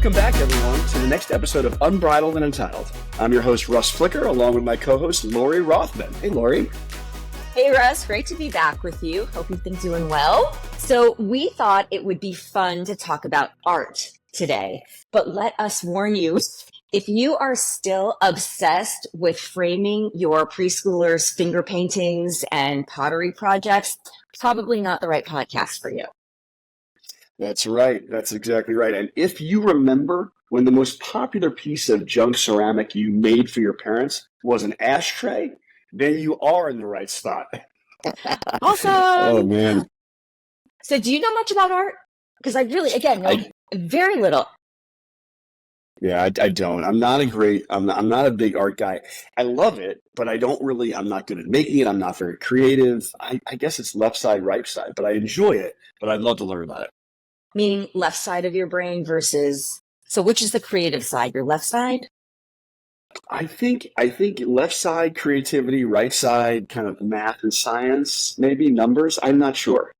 Welcome back, everyone, to the next episode of Unbridled and Entitled. I'm your host, Russ Flicker, along with my co-host, Lori Rothman. Hey, Lori. Hey, Russ. Great to be back with you. Hope you've been doing well. So we thought it would be fun to talk about art today, but let us warn you, if you are still obsessed with framing your preschoolers' finger paintings and pottery projects, probably not the right podcast for you. That's right. That's exactly right. And if you remember when the most popular piece of junk ceramic you made for your parents was an ashtray, then you are in the right spot. Awesome. Oh, man. So do you know much about art? Because I really, again, know very little. Yeah, I don't. I'm not a big art guy. I love it, but I'm not good at making it. I'm not very creative. I guess it's left side, right side, but I enjoy it, but I'd love to learn about it. Meaning left side of your brain versus, so which is the creative side, your left side? I think left side creativity, right side kind of math and science, maybe numbers. I'm not sure.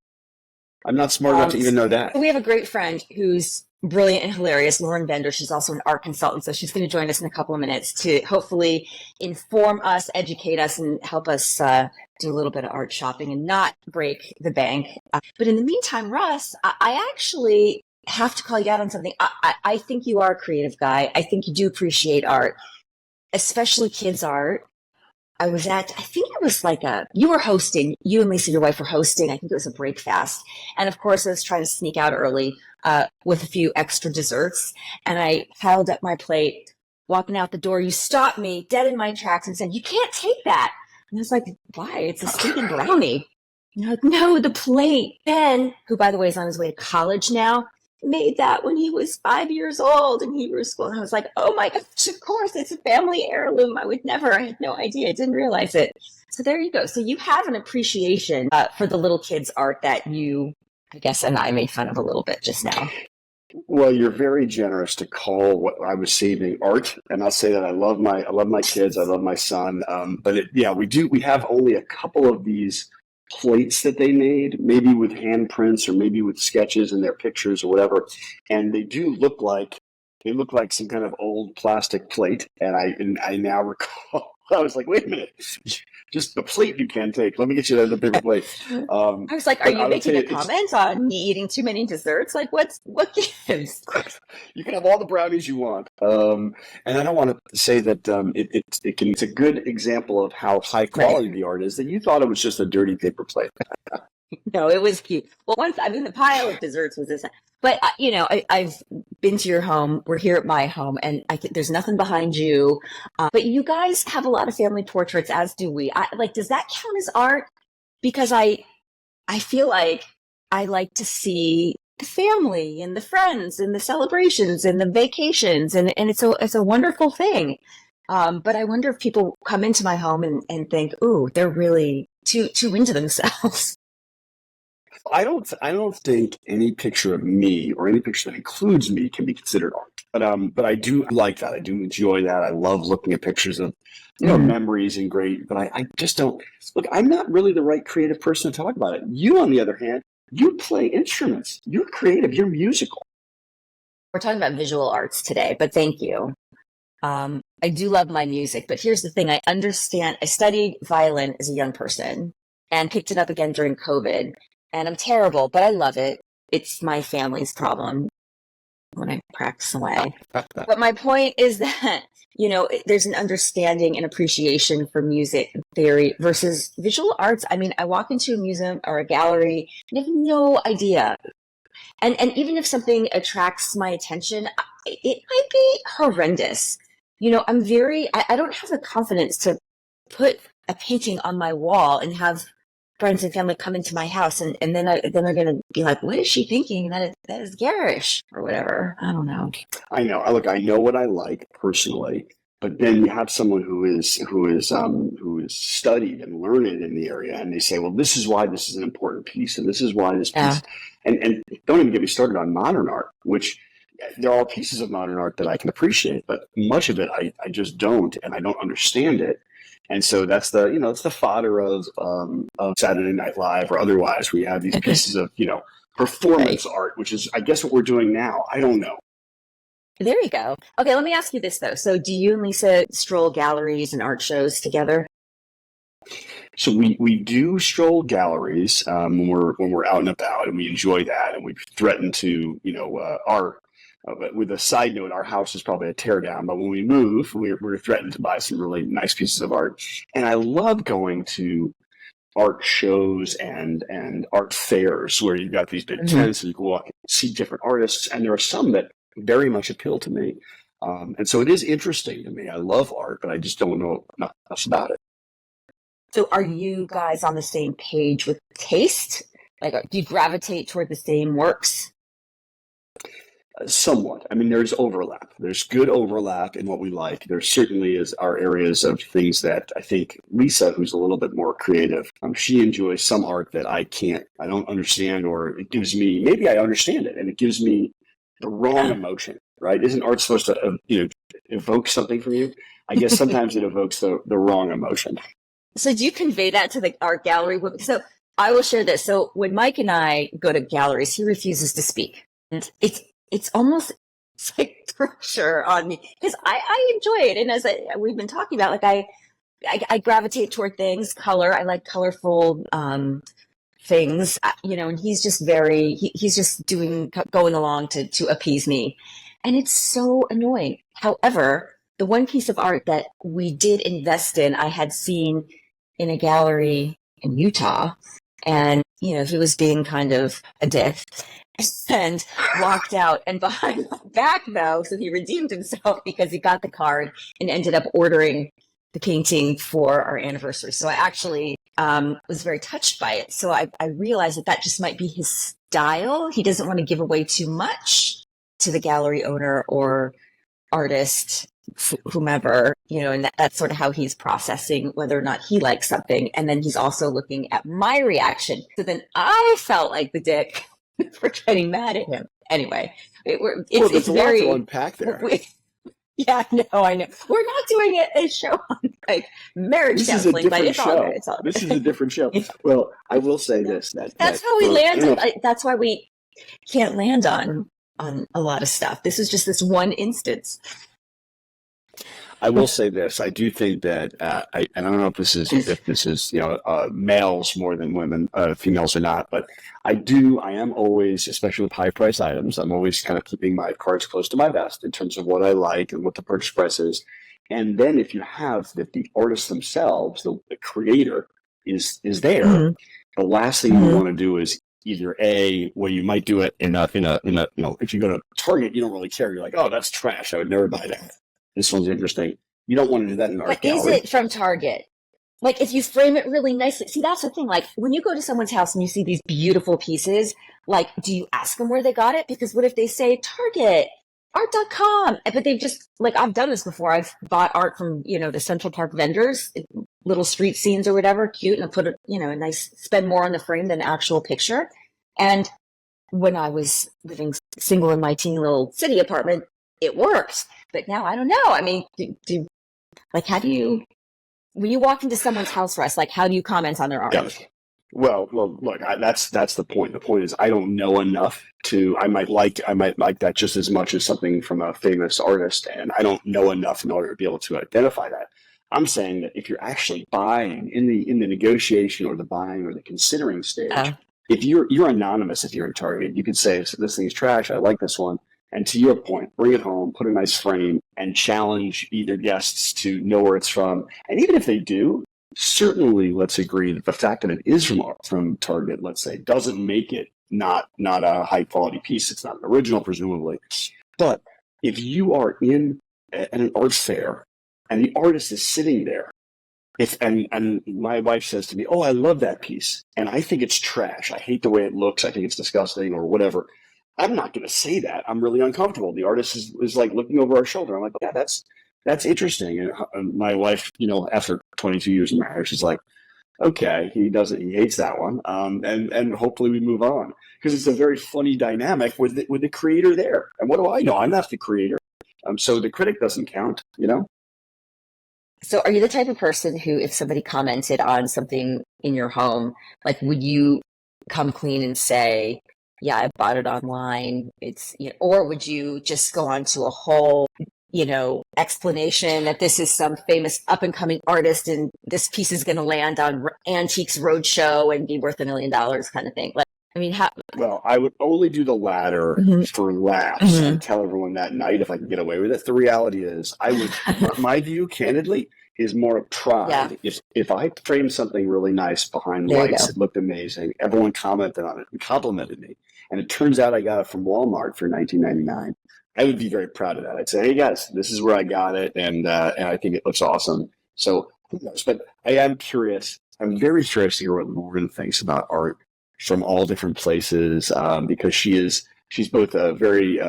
I'm not smart enough to even know that. We have a great friend who's brilliant and hilarious, Lauren Bender. She's also an art consultant, so she's going to join us in a couple of minutes to hopefully inform us, educate us, and help us do a little bit of art shopping and not break the bank. But in the meantime, Russ, I actually have to call you out on something. I think you are a creative guy. I think you do appreciate art, especially kids' art. I think it was like you were hosting, you and Lisa, your wife, were hosting. I think it was a break fast. And of course, I was trying to sneak out early with a few extra desserts. And I piled up my plate, walking out the door. You stopped me dead in my tracks and said, "You can't take that." And I was like, "Why? It's a stinking brownie." You're like, "No, the plate." Ben, who by the way is on his way to college now, made that when he was 5 years old in Hebrew school. And I was like, oh my gosh, of course, it's a family heirloom. I had no idea. I didn't realize it. So there you go. So you have an appreciation for the little kids' art that you, I guess, and I made fun of a little bit just now. Well, you're very generous to call what I was saving art. And I'll say that I love my kids. I love my son. We have only a couple of these plates that they made, maybe with handprints or maybe with sketches in their pictures or whatever, and they look like some kind of old plastic plate. And I now recall, I was like, wait a minute, just the plate you can take. Let me get you the bigger plate. I was like, are you making a comment on me eating too many desserts? Like, what gives? You can have all the brownies you want. And I don't want to say that it's a good example of how high quality the art is, that you thought it was just a dirty paper plate. No, it was cute. Well, the pile of desserts was this. But, I've been to your home. We're here at my home, and there's nothing behind you. But you guys have a lot of family portraits, as do we. Does that count as art? Because I feel like I like to see the family and the friends and the celebrations and the vacations, and it's a wonderful thing. But I wonder if people come into my home and think, ooh, they're really too into themselves. I don't think any picture of me or any picture that includes me can be considered art. But I do like that. I do enjoy that. I love looking at pictures of memories and great. But I just don't look. I'm not really the right creative person to talk about it. You, on the other hand, you play instruments. You're creative. You're musical. We're talking about visual arts today, but thank you. I do love my music, but here's the thing. I studied violin as a young person and picked it up again during COVID. And I'm terrible, but I love it. It's my family's problem when I practice away. But my point is that, there's an understanding and appreciation for music theory versus visual arts. I mean, I walk into a museum or a gallery and have no idea. And even if something attracts my attention, it might be horrendous. I don't have the confidence to put a painting on my wall and have friends and family come into my house and then they're going to be like, what is she thinking? That is garish or whatever. I don't know. I know. Look, I know what I like personally, but then you have someone who is studied and learned in the area, and they say, well, this is why this is an important piece, and this is why this piece. And don't even get me started on modern art, which there are pieces of modern art that I can appreciate, but much of it I just don't, and I don't understand it. And so that's it's the fodder of Saturday Night Live or otherwise. We have these pieces of, performance art, which is, I guess, what we're doing now. I don't know. There you go. Okay, let me ask you this though. So do you and Lisa stroll galleries and art shows together? So we do stroll galleries when we're out and about, and we enjoy that. And we threaten to, our but with a side note, our house is probably a tear down. But when we move, we're threatened to buy some really nice pieces of art. And I love going to art shows and art fairs where you've got these big Mhm. tents and you can walk and see different artists. And there are some that very much appeal to me. And so it is interesting to me. I love art, but I just don't know enough about it. So are you guys on the same page with taste? Like, do you gravitate toward the same works? Somewhat. I mean, there's overlap. There's good overlap in what we like. There certainly is our areas of things that I think Lisa, who's a little bit more creative, she enjoys some art that I can't, I don't understand, or it gives me, maybe I understand it and it gives me the wrong Yeah. emotion, right? Isn't art supposed to, evoke something from you? I guess sometimes it evokes the wrong emotion. So do you convey that to the art gallery? So I will share this. So when Mike and I go to galleries, he refuses to speak. And it's almost it's like pressure on me because I enjoy it. And we've been talking about, like I gravitate toward things, color. I like colorful things, and he's just he's just going along to appease me. And it's so annoying. However, the one piece of art that we did invest in, I had seen in a gallery in Utah. And, he was being kind of a dick and walked out. And behind my back, though, so he redeemed himself because he got the card and ended up ordering the painting for our anniversary. So I actually was very touched by it. So I realized that just might be his style. He doesn't want to give away too much to the gallery owner or artist, whomever, and that's sort of how he's processing whether or not he likes something. And then he's also looking at my reaction. So then I felt like the dick for getting mad at him. Anyway, it's a lot very to unpack there. Yeah, I know. We're not doing a show on like marriage This is a counseling, but different it's all good. show. It's all good. This is a different show. Well, I will say this: That's how we land. That's why we can't land on a lot of stuff. This is just this one instance. I will say this: I do think that, and I don't know if this is males more than women, females or not, but I am always, especially with high price items, I'm always kind of keeping my cards close to my vest in terms of what I like and what the purchase price is. And then if you have that the artist themselves, the creator is there, Mhm. the last thing you want to do is either you might do it in a if you go to Target, you don't really care. You're like, oh, that's trash. I would never buy that. This one's interesting. You don't want to do that in an art But is gallery. it from Target? Like, if you frame it really nicely, see, that's the thing. Like, when you go to someone's house and you see these beautiful pieces, like, do you ask them where they got it? Because what if they say Target, art.com? But they've just, like, I've done this before. I've bought art from, the Central Park vendors, little street scenes or whatever, cute, and I put a nice, spend more on the frame than the actual picture. And when I was living single in my teeny little city apartment, it worked. But now I don't know. I mean, how do you, when you walk into someone's house, Russ, like, how do you comment on their art? Yeah. Well, look, that's the point. The point is, I don't know enough I might like that just as much as something from a famous artist, and I don't know enough in order to be able to identify that. I'm saying that if you're actually buying in the negotiation or the buying or the considering stage, if you're anonymous, if you're in Target, you could say, so this thing's trash. I like this one. And to your point, bring it home, put a nice frame, and challenge either guests to know where it's from. And even if they do, certainly let's agree that the fact that it is from Target, let's say, doesn't make it not a high quality piece. It's not an original, presumably. But if you are at an art fair and the artist is sitting there, and my wife says to me, "Oh, I love that piece," and I think it's trash. I hate the way it looks. I think it's disgusting, or whatever. I'm not going to say that. I'm really uncomfortable. The artist is like looking over our shoulder. I'm like, yeah, that's interesting. And my wife, after 22 years of marriage, is like, okay, he hates that one. And hopefully we move on, because it's a very funny dynamic with the creator there. And what do I know? I'm not the creator. So the critic doesn't count, So are you the type of person who, if somebody commented on something in your home, like, would you come clean and say, yeah, I bought it online. It's, you know, or would you just go on to a whole, you know, explanation that this is some famous up and coming artist and this piece is going to land on Antiques Roadshow and be worth $1 million kind of thing? Like, I mean, how? Well, I would only do the latter Mhm, for laughs and mhm. tell everyone that night if I can get away with it. The reality is, I would, my view, candidly, is more of Yeah, pride. If I framed something really nice behind there you lights, go. it looked amazing, everyone commented on it and complimented me, and it turns out I got it from Walmart for 1999. I would be very proud of that. I'd say, hey guys, this is where I got it, and I think it looks awesome. So who knows? But I am curious. I'm very curious to hear what Lauren thinks about art from all different places, because she's both a very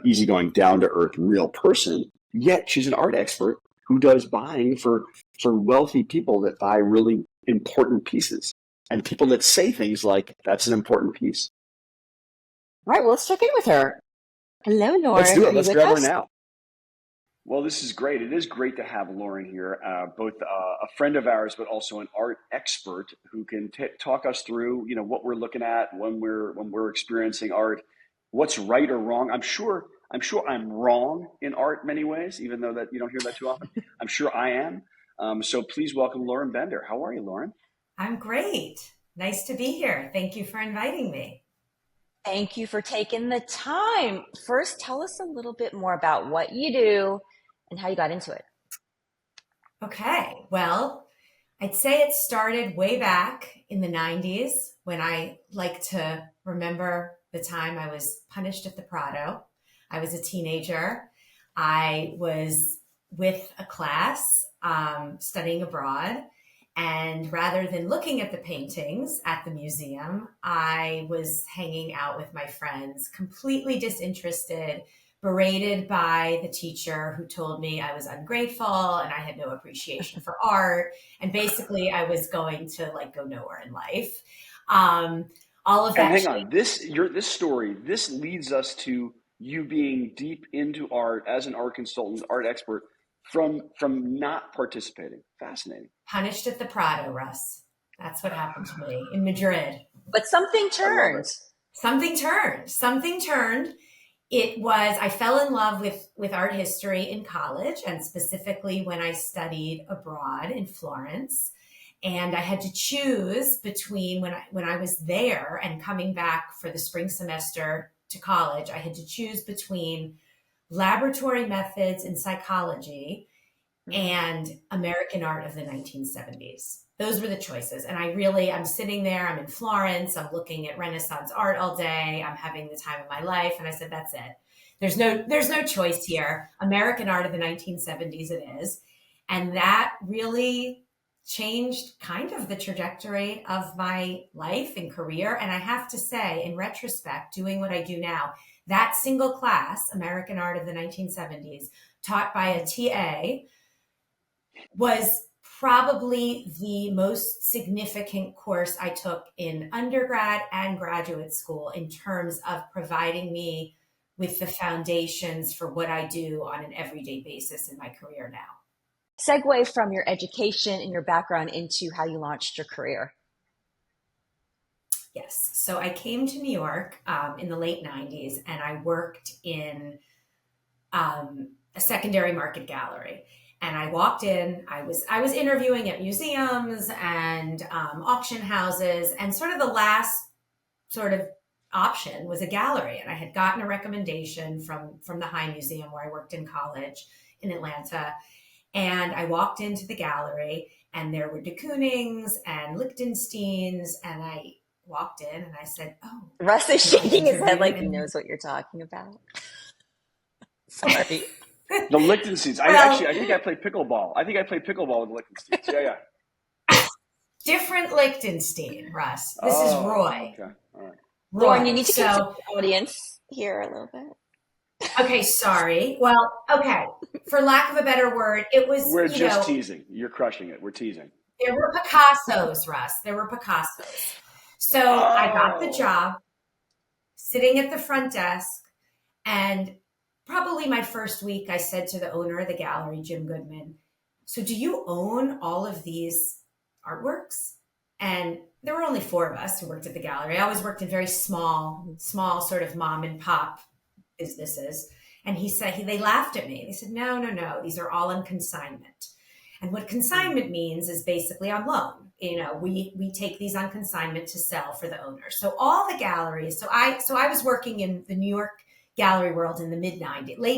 easygoing, down to earth, real person. Yet she's an art expert who does buying for wealthy people that buy really important pieces and people that say things like that's an important piece. All right, well, let's check in with her. Hello, Let's Lauren. do Are it. you Let's with grab her us? now. Well, this is great. It is great to have Lauren here, both a friend of ours, but also an art expert who can talk us through, what we're looking at when we're experiencing art, what's right or wrong. I'm sure I'm wrong in art many ways, even though that you don't hear that too often. I'm sure I am. So please welcome Lauren Bender. How are you, Lauren? I'm great. Nice to be here. Thank you for inviting me. Thank you for taking the time. First, tell us a little bit more about what you do and how you got into it. Okay. Well, I'd say it started way back in the 90s when I like to remember the time I was punished at the Prado. I was a teenager. I was with a class studying abroad. And rather than looking at the paintings at the museum, I was hanging out with my friends, completely disinterested, berated by the teacher who told me I was ungrateful and I had no appreciation for art. And basically, I was going to like go nowhere in life. Um, all of And that hang changed. on, this story, this leads us to you being deep into art as an art consultant, art expert from not participating. Fascinating. Punished at the Prado, Russ. That's what happened to me in Madrid. But something I love it. turned. Something turned. Something turned. I fell in love with art history in college, and specifically when I studied abroad in Florence. And I had to choose between when I was there and coming back for the spring semester to college, I had to choose between laboratory methods in psychology and American art of the 1970s. Those were the choices. And I'm sitting there, I'm in Florence, I'm looking at Renaissance art all day, I'm having the time of my life. And I said, that's it. There's no choice here. American art of the 1970s it is. And that really changed kind of the trajectory of my life and career. And I have to say, in retrospect, doing what I do now, that single class, American art of the 1970s, taught by a TA, was probably the most significant course I took in undergrad and graduate school in terms of providing me with the foundations for what I do on an everyday basis in my career now. Segue from your education and your background into how you launched your career. Yes. So I came to New York in the late 90s and I worked in a secondary market gallery. And I walked in. I was interviewing at museums and auction houses, and sort of the last sort of option was a gallery. And I had gotten a recommendation from the High Museum where I worked in college in Atlanta. And I walked into the gallery, and there were de Koonings and Lichtensteins, and I walked in and I said, "Oh, Russ is you know, I shaking his head interviewed like he and." knows what you're talking about. Sorry. The Lichtensteins. Well, I think I played pickleball. I think I played pickleball with the Lichtensteins. Yeah, yeah. different Lichtenstein, Russ. This is Oh, Roy. okay. All right. Lauren, you Roy. need to confuse So, the audience here a little bit. okay, sorry. Well, okay. For lack of a better word, it was, We're just teasing. You're crushing it. We're teasing. there were Picassos, Russ. There were Picassos. So I got the Oh, job sitting at the front desk, and probably my first week, I said to the owner of the gallery, Jim Goodman, "So do you own all of these artworks?" And there were only 4 of us who worked at the gallery. I always worked in very small sort of mom and pop businesses. And he said, they laughed at me. They said, no, these are all on consignment. And what consignment means is basically on loan. We take these on consignment to sell for the owner. So all the galleries, so I was working in the New York gallery world in the late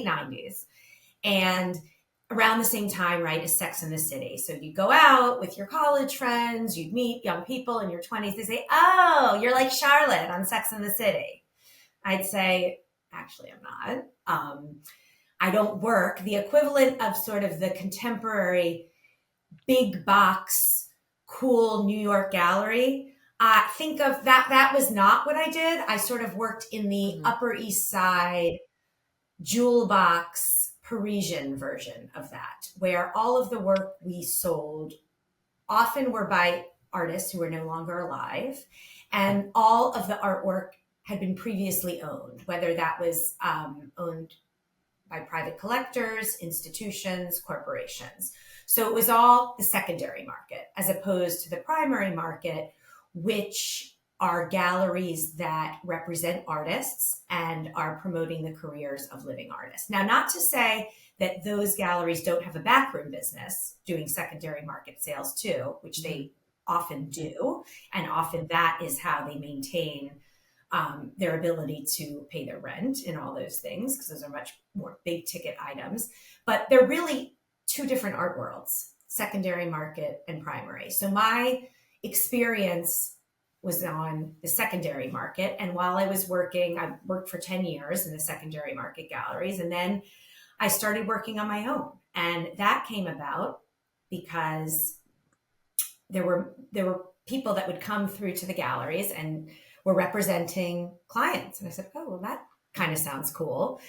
90s. And around the same time, right, as Sex and the City. So you go out with your college friends, you'd meet young people in your 20s. They say, oh, you're like Charlotte on Sex and the City. I'd say, actually, I'm not. I don't work. The equivalent of sort of the contemporary big box, cool New York gallery. Think of that. That was not what I did. I sort of worked in the Upper East Side jewel box Parisian version of that, where all of the work we sold often were by artists who are no longer alive. And all of the artwork had been previously owned, whether that was owned by private collectors, institutions, corporations. So it was all the secondary market as opposed to the primary market, which are galleries that represent artists and are promoting the careers of living artists. Now, not to say that those galleries don't have a backroom business doing secondary market sales too, which they often do. And often that is how they maintain their ability to pay their rent and all those things, because those are much more big ticket items. But they're really 2 different art worlds, secondary market and primary. So my experience was on the secondary market. And while I was working, I worked for 10 years in the secondary market galleries. And then I started working on my own. And that came about because there were people that would come through to the galleries and were representing clients. And I said, oh, well, that kind of sounds cool.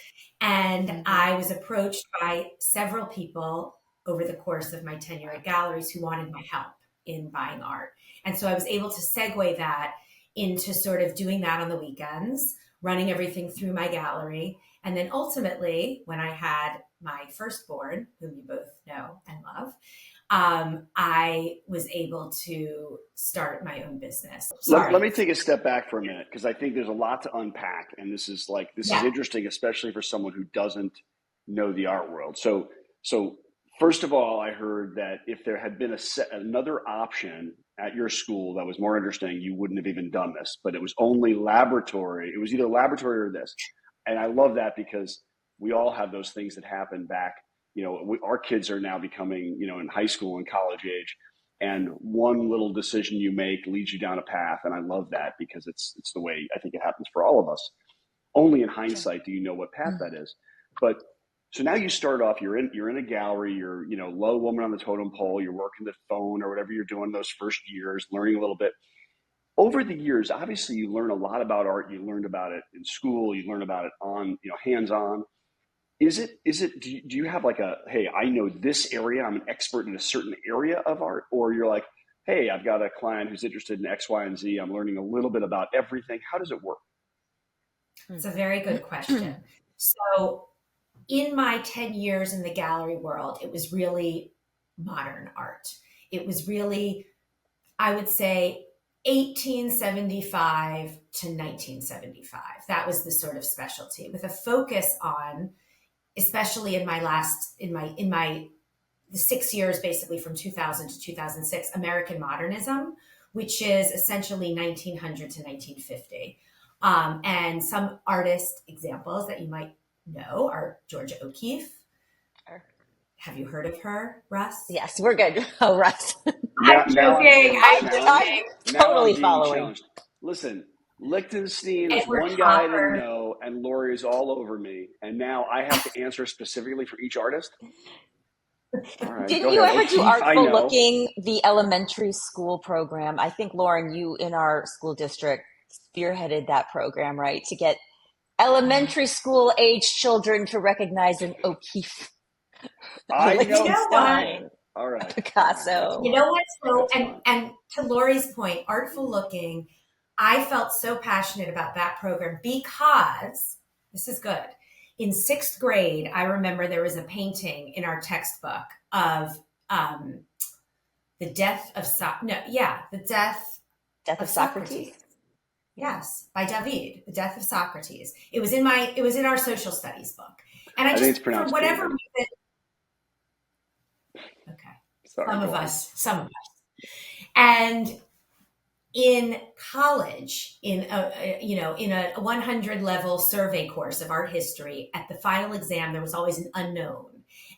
And I was approached by several people over the course of my tenure at galleries who wanted my help in buying art. And so I was able to segue that into sort of doing that on the weekends, running everything through my gallery. And then ultimately, when I had my firstborn, whom you both know and love, I was able to start my own business. Let me take a step back for a minute, because I think there's a lot to unpack. And this is interesting, especially for someone who doesn't know the art world. So first of all, I heard that if there had been another option at your school that was more interesting, you wouldn't have even done this, but it was only laboratory. It was either laboratory or this. And I love that, because we all have those things that happen back. Our kids are now becoming, in high school and college age, and one little decision you make leads you down a path. And I love that, because it's the way I think it happens for all of us. Only in hindsight do you know what path that is. But so now you start off, you're in a gallery, you're, low woman on the totem pole, you're working the phone or whatever you're doing those first years, learning a little bit. Over the years, obviously you learn a lot about art. You learned about it in school, you learn about it on, hands-on. Do you have like hey, I know this area, I'm an expert in a certain area of art? Or you're like, hey, I've got a client who's interested in X, Y, and Z. I'm learning a little bit about everything. How does it work? It's a very good question. So in my 10 years in the gallery world, it was really modern art. It was really, I would say, 1875 to 1975. That was the sort of specialty, with a focus on, especially in the 6 years, basically from 2000 to 2006, American modernism, which is essentially 1900 to 1950. And some artist examples that you might know are Georgia O'Keeffe. Sure. Have you heard of her, Russ? Yes, we're good. Oh, Russ. I'm joking. I'm totally following. Challenged. Listen, Lichtenstein is Edward one guy I Hopper. didn't know, and Lori is all over me. And now I have to answer specifically for each artist? All right, Didn't go you ahead. ever do O'Keeffe, I Artful know. Looking, the elementary school program? I think, Lauren, you in our school district spearheaded that program, right? To get elementary school age children to recognize an O'Keeffe. I know. You know what? All right. Picasso. You know what? So, That's and to Lori's point, Artful Looking, I felt so passionate about that program because, this is good. In 6th grade, I remember there was a painting in our textbook of the death Death of Socrates. Yes, by David, The Death of Socrates. It was in our social studies book. And I think it's just, for pronounced whatever David. reason, okay. Sorry, Some of us. And in college, in a 100 level survey course of art history, at the final exam, there was always an unknown.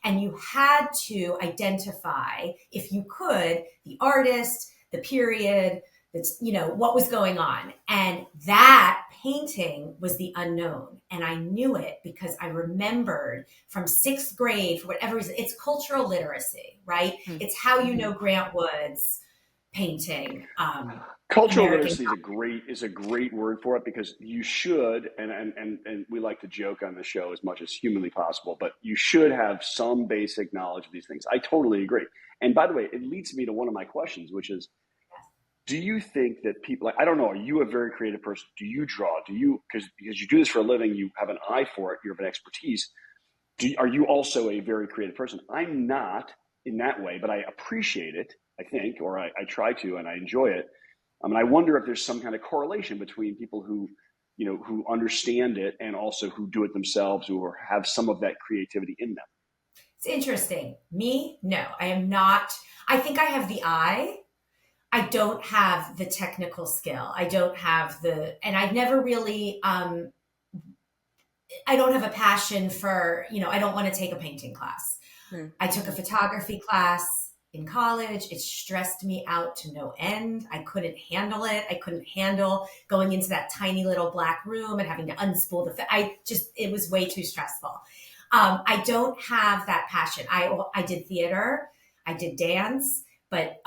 And you had to identify, if you could, the artist, the period, that's, what was going on. And that painting was the unknown. And I knew it because I remembered from sixth grade, for whatever reason, it's cultural literacy, right? Mm-hmm. It's how you know Grant Wood's painting. Cultural literacy is a great word for it, because you should, and we like to joke on the show as much as humanly possible, but you should have some basic knowledge of these things. I totally agree. And by the way, it leads me to one of my questions, which is, do you think that people, I don't know, are you a very creative person? Do you draw? Do you, because you do this for a living, you have an eye for it, you have an expertise. Are you also a very creative person? I'm not in that way, but I appreciate it, I think, or I try to, and I enjoy it. I wonder if there's some kind of correlation between people who understand it and also who do it themselves, who have some of that creativity in them. It's interesting. Me, no, I am not. I think I have the eye. I don't have the technical skill. I don't have and I've never really, I don't have a passion for, I don't want to take a painting class. I took a photography class in college. It stressed me out to no end. I couldn't handle it. I couldn't handle going into that tiny little black room and having to unspool it was way too stressful. I don't have that passion. I did theater, I did dance, but,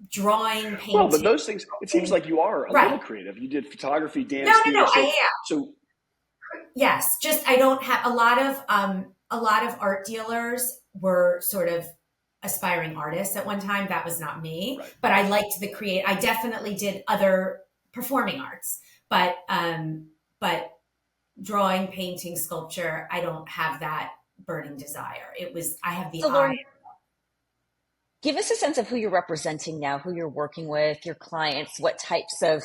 drawing, painting. Well, but those things, it seems like you are a little creative. You did photography, dance, theater. No, I am. So yes, just I don't have a lot of art dealers were sort of aspiring artists at one time. That was not me, right. But I liked I definitely did other performing arts, but drawing, painting, sculpture, I don't have that burning desire. I have the eye. Give us a sense of who you're representing now, who you're working with, your clients, what types of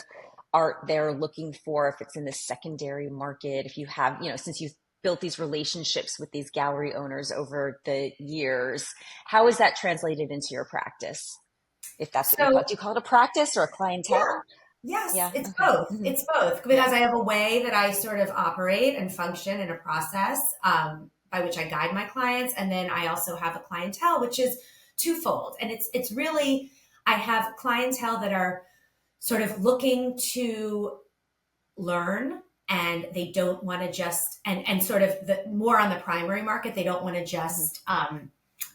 art they're looking for, if it's in the secondary market, if you have, since you've built these relationships with these gallery owners over the years, how is that translated into your practice? If that's what you call it. Do you call it a practice or a clientele? Yeah. Yes, it's both. Mm-hmm. It's both, because I have a way that I sort of operate and function in a process by which I guide my clients. And then I also have a clientele, which is twofold. And it's really, I have clientele that are sort of looking to learn, and they don't want to just, and sort of more on the primary market, they don't want to just,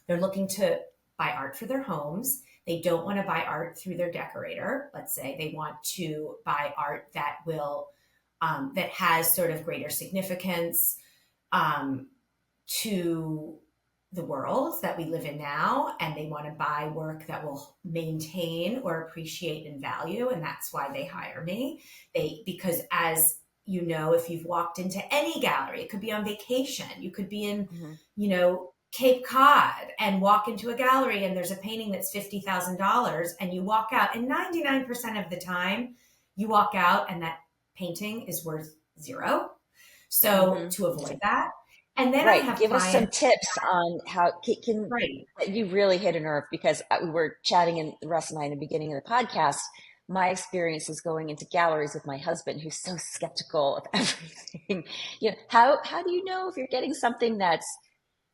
they're looking to buy art for their homes. They don't want to buy art through their decorator. Let's say they want to buy art that will, that has sort of greater significance to the world that we live in now, and they want to buy work that will maintain or appreciate and value. And that's why they hire me. Because as you know, if you've walked into any gallery, it could be on vacation, you could be in, Cape Cod and walk into a gallery and there's a painting that's $50,000 and you walk out, and 99% of the time you walk out and that painting is worth $0. So to avoid that. And then I have give us some tips on how can you really hit a nerve, because we were chatting, and Russ and I in the beginning of the podcast, my experience is going into galleries with my husband, who's so skeptical of everything. How do you know if you're getting something that's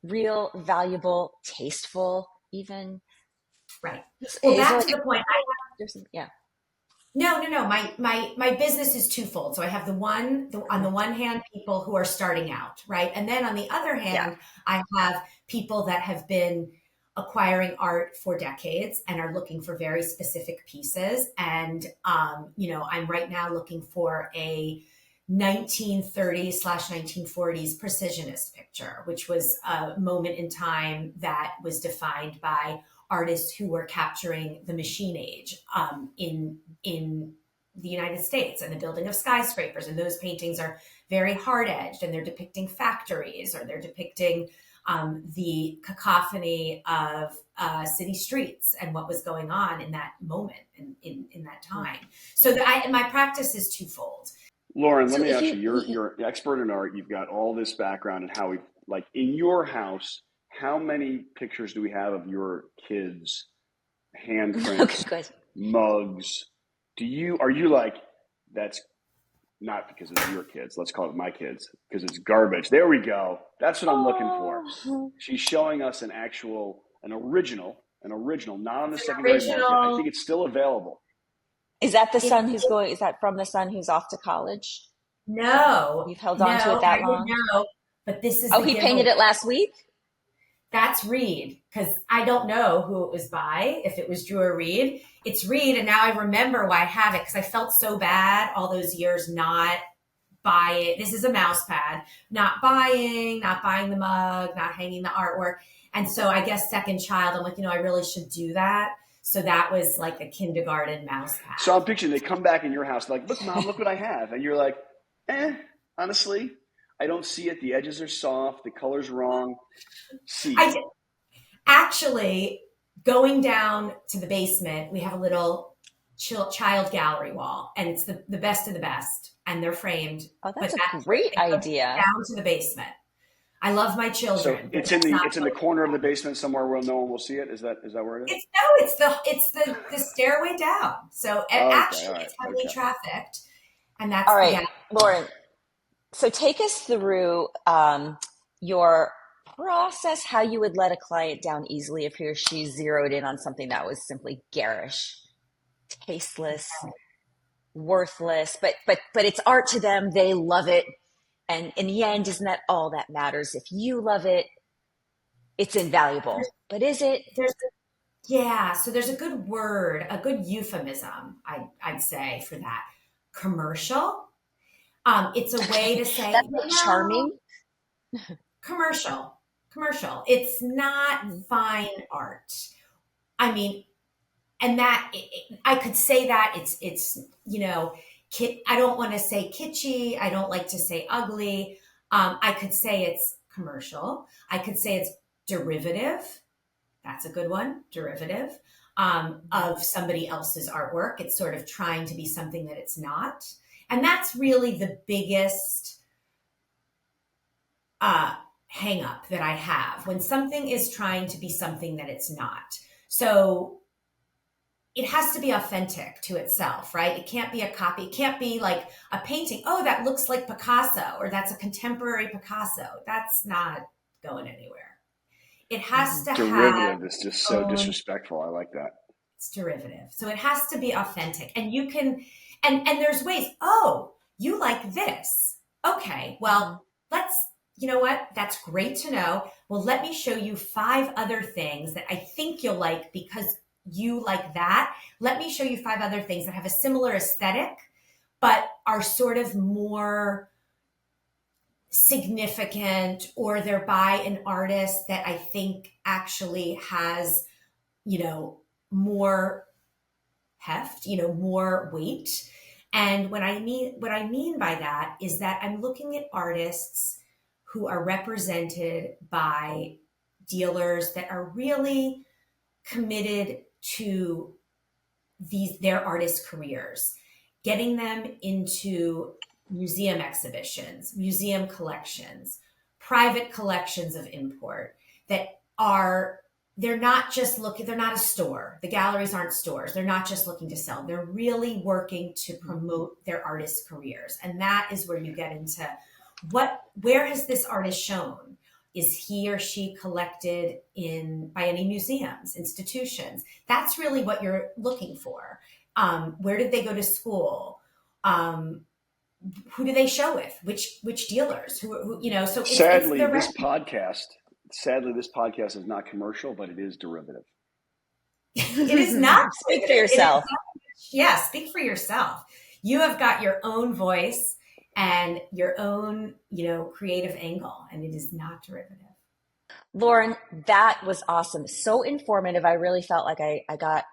real, valuable, tasteful, even? Right. Well, back to the point. No. My business is twofold. So I have on the one hand, people who are starting out, right? And then on the other hand, I have people that have been acquiring art for decades and are looking for very specific pieces. And, I'm right now looking for a 1930s/1940s precisionist picture, which was a moment in time that was defined by artists who were capturing the machine age in the United States and the building of skyscrapers. And those paintings are very hard edged, and they're depicting factories, or they're depicting the cacophony of city streets and what was going on in that moment in that time. So my practice is twofold. Lauren, let So me if ask you, you, you're an expert in art. You've got all this background and how we, like, in your house, how many pictures do we have of your kids, okay, handprints, good. mugs? Are you like, that's not because it's your kids, let's call it my kids, because it's garbage. There we go. That's what I'm looking for. Oh, She's showing us an original, not on the It's an secondary market. I original. think it's still available. is that the It, son who's going? Is that from the son who's off to college? no, You've held on to it no, that I didn't long? know. But this is Oh, the he painted giveaway. it last week? That's Reed, because I don't know who it was by, if it was Drew or Reed. It's Reed, and now I remember why I have it, because I felt so bad all those years not buying. This is a mouse pad. Not buying the mug, not hanging the artwork. And so I guess second child, I'm like, I really should do that. So that was like a kindergarten mouse So pad. I'm picturing they come back in your house, like, look, mom, look what I have. And you're like, honestly, I don't see it. The edges are soft, the color's wrong. See. I actually, going down to the basement, we have a little child gallery wall, and it's the best of the best, and they're framed. Oh, But that's a that's great it goes idea. down to the basement. I love my So children, but it's in that's the not. it's in the corner of the basement somewhere where no one will see it. Is that where it is? It's no, it's the stairway down. So Okay, all actually, right, it's heavily okay. trafficked, and All that's the right, gallery. Lauren. So take us through your process, how you would let a client down easily if he or she zeroed in on something that was simply garish, tasteless, worthless, but it's art to them. They love it. And in the end, isn't that all that matters? If you love it, it's invaluable. But is it? There's Yeah, so there's a good word, a good euphemism, I'd say for that. Commercial. It's a way to say, That's like charming. commercial, commercial. It's not Mhm. fine art. I mean, and that I could say that it's I don't want to say kitschy. I don't like to say ugly. I could say it's commercial. I could say it's derivative. That's a good one, derivative, of somebody else's artwork. It's sort of trying to be something that it's not. And that's really the biggest hang up that I have when something is trying to be something that it's not. So it has to be authentic to itself, right? It can't be a copy. It can't be like a painting. Oh, that looks like Picasso, or that's a contemporary Picasso. That's not going anywhere. It has to have Derivative is just so own. disrespectful. I like that. It's derivative. So it has to be authentic. And you can, and there's ways, oh, you like this. Okay, well, you know what? That's great to know. Well, let me show you 5 other things that I think you'll like because you like that. Let me show you 5 other things that have a similar aesthetic, but are sort of more significant, or they're by an artist that I think actually has, more heft, more weight. And what I mean by that is that I'm looking at artists who are represented by dealers that are really committed to their artist careers, getting them into museum exhibitions, museum collections, private collections of import that are, they're not a store. The galleries aren't stores. They're not just looking to sell. They're really working to promote their artist careers. And that is where you get into where has this artist shown? Is he or she collected by any museums, institutions? That's really what you're looking for. Where did they go to school? Who do they show with? Which dealers? Who So it's Sadly, the this podcast is not commercial, but it is derivative. It is not. Speak for yourself. Speak for yourself. You have got your own voice and your own, creative angle, and it is not derivative. Lauren, that was awesome. So informative. I really felt like I got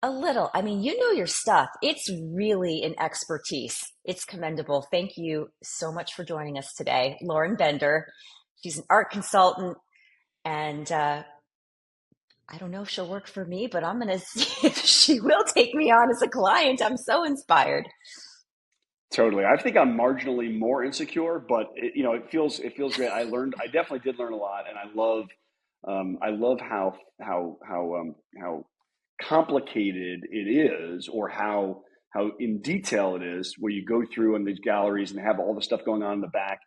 a little. I mean, you know your stuff. It's really an expertise. It's commendable. Thank you so much for joining us today. Lauren Bender. She's an art consultant, And I don't know if she'll work for me, but I'm going to see if she will take me on as a client. I'm so inspired. Totally. I think I'm marginally more insecure, but it feels great. I definitely did learn a lot, and I love how complicated it is, or how in detail it is, where you go through in these galleries and have all the stuff going on in the back.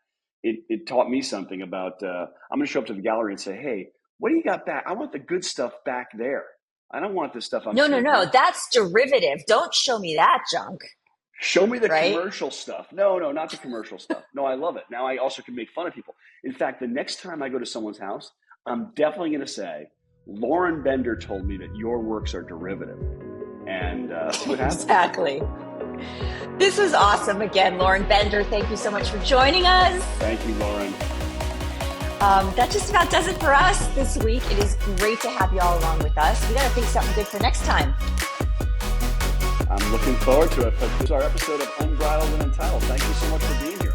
It taught me something about, I'm going to show up to the gallery and say, hey, what do you got back? I want the good stuff back there. I don't want this stuff I'm seeing. No. That's derivative. Don't show me that junk. Show me the right? commercial stuff. No, not the commercial stuff. No, I love it. Now I also can make fun of people. In fact, the next time I go to someone's house, I'm definitely going to say, Lauren Bender told me that your works are derivative. And see what happens. Exactly. This was awesome. Again, Lauren Bender, thank you so much for joining us. Thank you, Lauren. That just about does it for us this week. It is great to have you all along with us. We got to think something good for next time. I'm looking forward to it. But this is our episode of Unbridled and Entitled. Thank you so much for being here.